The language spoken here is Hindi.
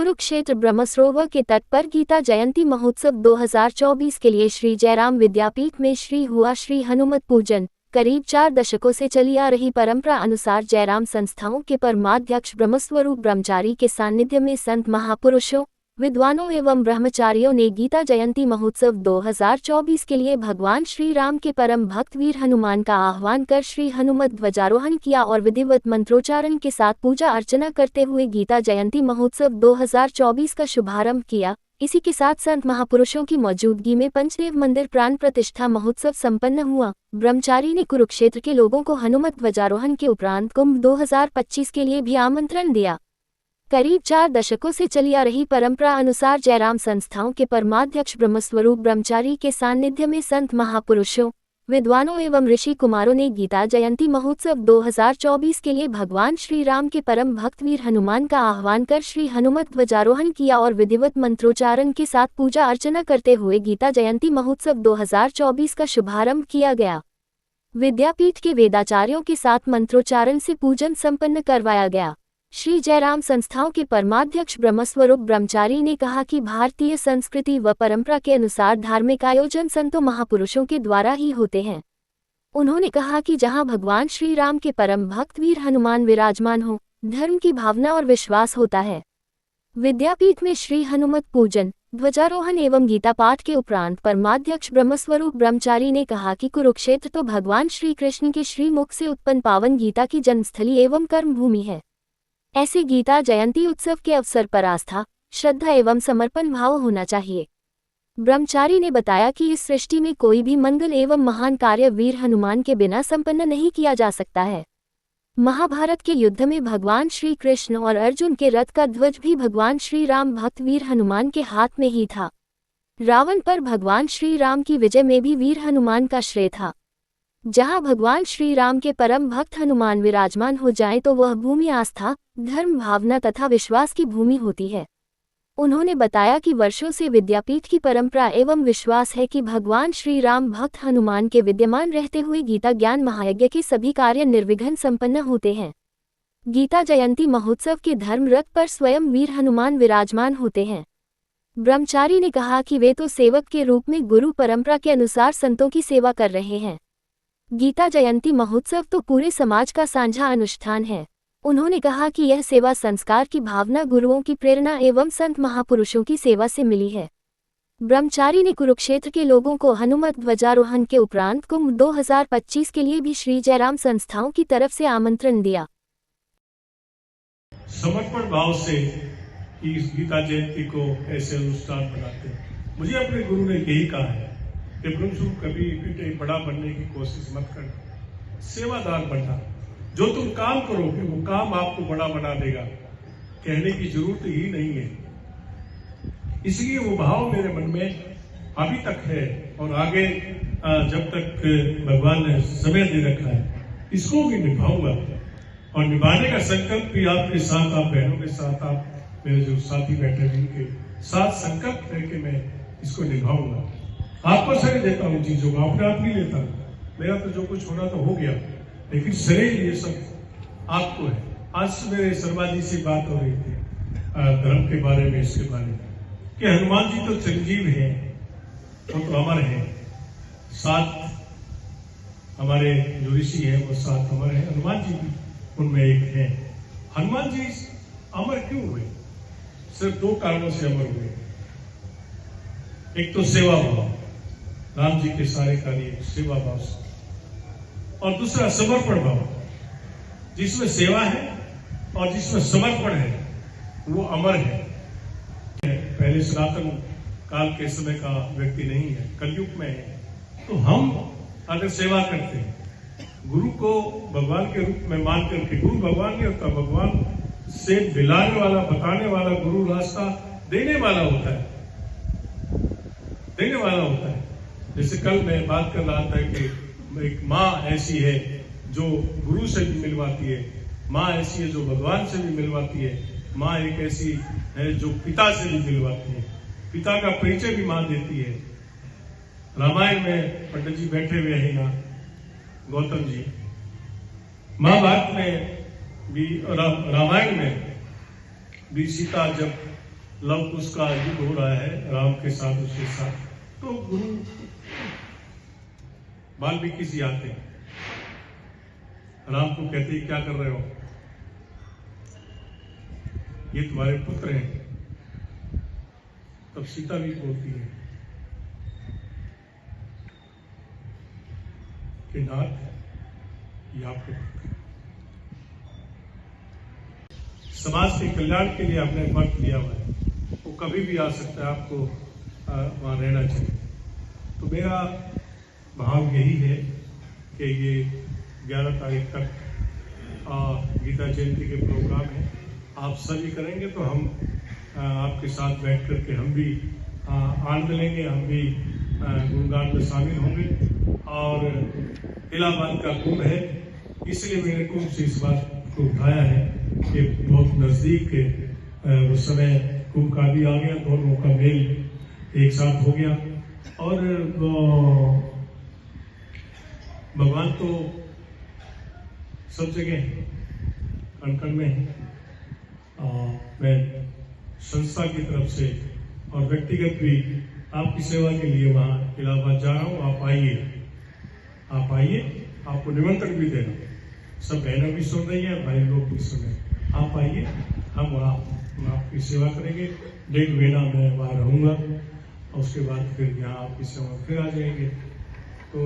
कुरुक्षेत्र ब्रह्मसरोवर के तट पर गीता जयंती महोत्सव 2024 के लिए श्री जयराम विद्यापीठ में हुआ श्री हनुमत पूजन। करीब 4 दशकों से चली आ रही परंपरा अनुसार जयराम संस्थाओं के परमाध्यक्ष ब्रह्मस्वरूप ब्रह्मचारी के सानिध्य में संत महापुरुषों, विद्वानों एवं ब्रह्मचारियों ने गीता जयंती महोत्सव 2024 के लिए भगवान श्री राम के परम भक्त वीर हनुमान का आह्वान कर श्री हनुमत ध्वजारोहण किया और विधिवत मंत्रोच्चारण के साथ पूजा अर्चना करते हुए गीता जयंती महोत्सव 2024 का शुभारंभ किया। इसी के साथ संत महापुरुषों की मौजूदगी में पंचदेव मंदिर प्राण प्रतिष्ठा महोत्सव संपन्न हुआ। ब्रह्मचारी ने कुरुक्षेत्र के लोगों को हनुमत ध्वजारोहण के उपरांत कुंभ 2025 के लिए भी आमंत्रण दिया। करीब 4 दशकों से चली आ रही परंपरा अनुसार जयराम संस्थाओं के परमाध्यक्ष ब्रह्मस्वरूप ब्रह्मचारी के सानिध्य में संत महापुरुषों, विद्वानों एवं ऋषि कुमारों ने गीता जयंती महोत्सव 2024 के लिए भगवान श्री राम के परम भक्त वीर हनुमान का आह्वान कर श्री हनुमत ध्वजारोहण किया और विधिवत मंत्रोच्चारण के साथ पूजा अर्चना करते हुए गीता जयंती महोत्सव 2024 का शुभारंभ किया गया। विद्यापीठ के वेदाचार्यों के साथ मंत्रोच्चारण से पूजन संपन्न करवाया गया। श्री जयराम संस्थाओं के परमाध्यक्ष ब्रह्मस्वरूप ब्रह्मचारी ने कहा कि भारतीय संस्कृति व परंपरा के अनुसार धार्मिक आयोजन संतों महापुरुषों के द्वारा ही होते हैं। उन्होंने कहा कि जहां भगवान श्री राम के परम भक्त वीर हनुमान विराजमान हो, धर्म की भावना और विश्वास होता है। विद्यापीठ में श्री हनुमत पूजन, ध्वजारोहण एवं गीता पाठ के उपरांत परमाध्यक्ष ब्रह्मस्वरूप ब्रह्मचारी ने कहा कि कुरुक्षेत्र तो भगवान श्री कृष्ण के श्रीमुख से उत्पन्न पावन गीता की जन्मस्थली एवं कर्मभूमि है। ऐसे गीता जयंती उत्सव के अवसर पर आस्था, श्रद्धा एवं समर्पण भाव होना चाहिए। ब्रह्मचारी ने बताया कि इस सृष्टि में कोई भी मंगल एवं महान कार्य वीर हनुमान के बिना संपन्न नहीं किया जा सकता है। महाभारत के युद्ध में भगवान श्री कृष्ण और अर्जुन के रथ का ध्वज भी भगवान श्री राम भक्त वीर हनुमान के हाथ में ही था। रावण पर भगवान श्री राम की विजय में भी वीर हनुमान का श्रेय था। जहां भगवान श्री राम के परम भक्त हनुमान विराजमान हो जाएं तो वह भूमि आस्था, धर्म भावना तथा विश्वास की भूमि होती है। उन्होंने बताया कि वर्षों से विद्यापीठ की परंपरा एवं विश्वास है कि भगवान श्री राम भक्त हनुमान के विद्यमान रहते हुए गीता ज्ञान महायज्ञ के सभी कार्य निर्विघ्न संपन्न होते हैं। गीता जयंती महोत्सव के धर्म रथ पर स्वयं वीर हनुमान विराजमान होते हैं। ब्रह्मचारी ने कहा कि वे तो सेवक के रूप में गुरु परंपरा के अनुसार संतों की सेवा कर रहे हैं। गीता जयंती महोत्सव तो पूरे समाज का साझा अनुष्ठान है। उन्होंने कहा कि यह सेवा संस्कार की भावना, गुरुओं की प्रेरणा एवं संत महापुरुषों की सेवा से मिली है। ब्रह्मचारी ने कुरुक्षेत्र के लोगों को हनुमत ध्वजारोहण के उपरांत कुंभ 2025 के लिए भी श्री जयराम संस्थाओं की तरफ से आमंत्रण दिया। समर्पण भाव से इस गीता जयंती को ऐसे अनुष्ठान बनाते हैं। मुझे अपने गुरु ने यही कहा है कि ब्रह्मस्वरूप कभी बेटे बड़ा बनने की कोशिश मत करना, सेवादार बनना। जो तुम काम करोगे वो काम आपको बड़ा बना देगा, कहने की जरूरत ही नहीं है। इसलिए वो भाव मेरे मन में अभी तक है और आगे जब तक भगवान ने समय दे रखा है इसको भी निभाऊंगा और निभाने का संकल्प भी आपके साथ, आप बहनों के साथ, आप मेरे जो साथी बैठे हैं उनके साथ संकल्प लेके मैं इसको निभाऊंगा। आपको श्रेय देता हूँ चीजों का, अपने आप नहीं लेता। मेरा तो जो कुछ होना तो हो गया, लेकिन श्रेय ये सब आपको है। आज मेरे शर्मा जी से बात हो रही थी धर्म के बारे में, इसके बारे में कि हनुमान जी तो चिरंजीव हैं, वो तो अमर हैं। 7 हमारे जो ऋषि हैं वो 7 अमर हैं, हनुमान जी भी उनमें एक हैं। हनुमान जी अमर क्यों हुए? सिर्फ 2 कारणों से अमर हुए। एक तो सेवा भाव, राम जी के सारे कार्य सेवा भाव से, और दूसरा समर्पण भाव। जिसमें सेवा है और जिसमें समर्पण है वो अमर है। पहले सनातन काल के समय का व्यक्ति नहीं है, कलयुग में है। तो हम अगर सेवा करते हैं, गुरु को भगवान के रूप में मान करके, गुरु भगवान नहीं होता, भगवान से मिलाने वाला, बताने वाला गुरु रास्ता देने वाला होता है, देने वाला होता है। जैसे कल मैं बात कर रहा था कि एक माँ ऐसी है जो गुरु से भी मिलवाती है, माँ ऐसी है जो भगवान से भी मिलवाती है, माँ एक ऐसी है जो पिता से भी मिलवाती है, पिता का परिचय भी माँ देती है। रामायण में पंडित जी बैठे हुए हैं ना, गौतम जी, महाभारत में भी, रामायण में भी सीता जब लव कुश का युद्ध हो रहा है राम के साथ उसके साथ, तो गुरु वाल्मीकि जी आते हैं, राम को कहते हैं क्या कर रहे हो, ये तुम्हारे पुत्र हैं। तब सीता भी बोलती है कि नाथ ये आपके पुत्र हैं। समाज के कल्याण के लिए आपने वक्त लिया हुआ है, वो कभी भी आ सकता है, आपको वहां रहना चाहिए। तो मेरा भाव यही है कि ये 11 तारीख तक गीता जयंती के प्रोग्राम है, आप सभी करेंगे तो हम आपके साथ बैठ करके हम भी आनंद लेंगे, हम भी गुणगान में शामिल होंगे। और इलाहाबाद का कुंभ है, इसलिए मैंने कुंभ से इस बात को उठाया है कि बहुत नजदीक उस समय कुंभ का भी आ गया, दोनों का मेल एक साथ हो गया। और भगवान तो सब जगह कण कण में है। मैं संस्था की तरफ से और व्यक्तिगत भी आपकी सेवा के लिए वहां इलाहाबाद जा रहा हूं। आप आइए, आपको निमंत्रण भी दे रहा हूं। सब बहनें भी सुन रही हैं, भाई लोग भी सुन रहे हैं। आप आइए, हम आपकी सेवा करेंगे। 1.5 महीना मैं वहां रहूंगा और उसके बाद फिर यहाँ आपकी सेवा फिर आ जाएंगे। तो